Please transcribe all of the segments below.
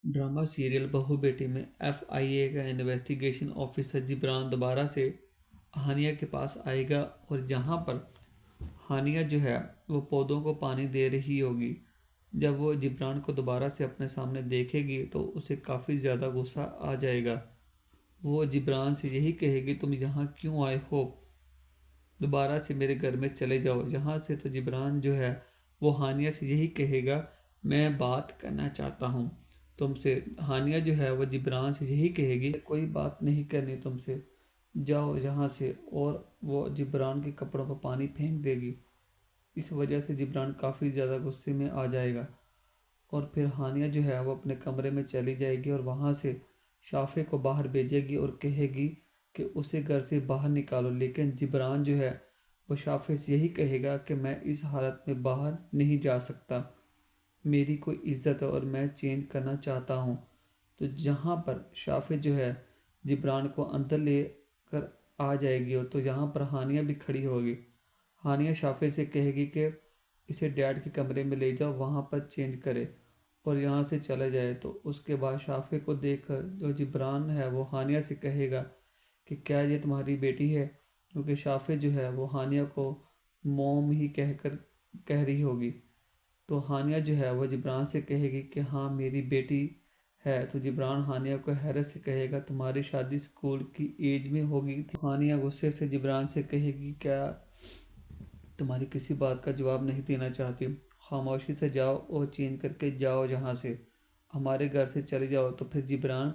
Drama serial बहू बेटी में FIA का इन्वेस्टिगेशन ऑफिसर जिब्रान दोबारा से हानिया के पास आएगा और जहाँ पर हानिया जो है वो पौधों को पानी दे रही होगी। जब वो जिब्रान को दोबारा से अपने सामने देखेगी तो उसे काफ़ी ज़्यादा गुस्सा आ जाएगा। वो जिब्रान से यही कहेगी, तुम यहाँ क्यों आए हो, दोबारा से मेरे घर में चले जाओ यहाँ से। तो जिब्रान जो है वो हानिया से यही कहेगा, मैं बात करना चाहता हूँ तुमसे। हानिया जो है वो जिब्रान से यही कहेगी, कोई बात नहीं करनी तुमसे, जाओ यहाँ से। और वो जिब्रान के कपड़ों पर पानी फेंक देगी। इस वजह से जिब्रान काफ़ी ज़्यादा गुस्से में आ जाएगा और फिर हानिया जो है वो अपने कमरे में चली जाएगी और वहाँ से शाफे को बाहर भेजेगी और कहेगी कि उसे घर से बाहर निकालो। लेकिन जिब्रान जो है वो शाफे से यही कहेगा कि मैं इस हालत में बाहर नहीं जा सकता, मेरी कोई इज़्ज़त है और मैं चेंज करना चाहता हूँ। तो जहाँ पर शाफे जो है जिब्रान को अंदर ले कर आ जाएगी तो यहाँ पर हानिया भी खड़ी होगी। हानिया शाफे से कहेगी कि इसे डैड के कमरे में ले जाओ, वहाँ पर चेंज करे और यहाँ से चला जाए। तो उसके बाद शाफे को देखकर जो जिब्रान है वो हानिया से कहेगा कि क्या ये तुम्हारी बेटी है, क्योंकि शाफे जो है वो हानिया को मोम ही कह रही होगी। तो हानिया जो है वो जिब्रान से कहेगी कि हाँ मेरी बेटी है। तो जिब्रान हानिया को हैरत से कहेगा, तुम्हारी शादी स्कूल की एज में होगी थी। हानिया गुस्से से जिब्रान से कहेगी, क्या तुम्हारी किसी बात का जवाब नहीं देना चाहती, खामोशी से जाओ और चेंज करके जाओ जहाँ से, हमारे घर से चले जाओ। तो फिर जिब्रान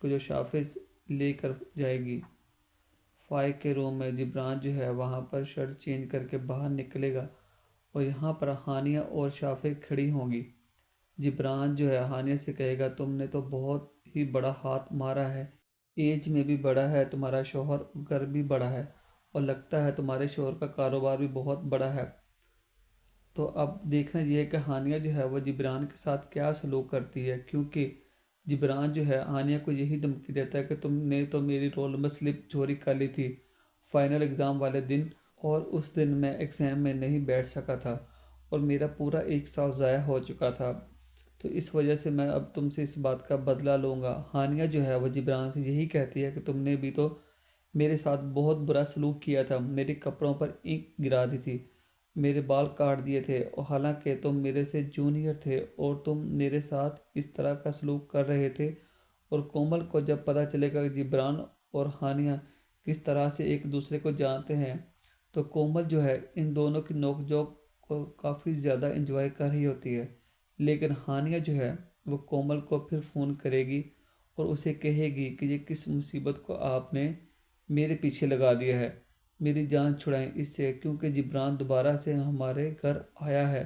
को जो शाफिज लेकर जाएगी फाय के रूम में, जिब्रान जो है वहाँ पर शर्ट चेंज करके बाहर निकलेगा और यहाँ पर हानिया और शाफे खड़ी होंगी। जिब्रान जो है हानिया से कहेगा, तुमने तो बहुत ही बड़ा हाथ मारा है, एज में भी बड़ा है तुम्हारा शोहर, घर भी बड़ा है और लगता है तुम्हारे शोहर का कारोबार भी बहुत बड़ा है। तो अब देखना ये है कि हानिया जो है वो जिब्रान के साथ क्या सलूक करती है, क्योंकि जिब्रान जो है हानिया को यही धमकी देता है कि तुमने तो मेरी रोल नंबर स्लिप चोरी कर ली थी फाइनल एग्ज़ाम वाले दिन, और उस दिन मैं एग्ज़ाम में नहीं बैठ सका था और मेरा पूरा एक साल ज़ाया हो चुका था। तो इस वजह से मैं अब तुमसे इस बात का बदला लूँगा। हानिया जो है वो जिब्रान से यही कहती है कि तुमने भी तो मेरे साथ बहुत बुरा सलूक किया था, मेरे कपड़ों पर इंक गिरा दी थी, मेरे बाल काट दिए थे, और हालांकि तुम मेरे से जूनियर थे और तुम मेरे साथ इस तरह का सलूक कर रहे थे। और कोमल को जब पता चलेगा कि जिब्रान और हानिया किस तरह से एक दूसरे को जानते हैं, तो कोमल जो है इन दोनों की नोक-झोंक को काफ़ी ज़्यादा एंजॉय कर रही होती है। लेकिन हानिया जो है वो कोमल को फिर फ़ोन करेगी और उसे कहेगी कि ये किस मुसीबत को आपने मेरे पीछे लगा दिया है, मेरी जान छुड़ाएं इससे, क्योंकि जिब्रान दोबारा से हमारे घर आया है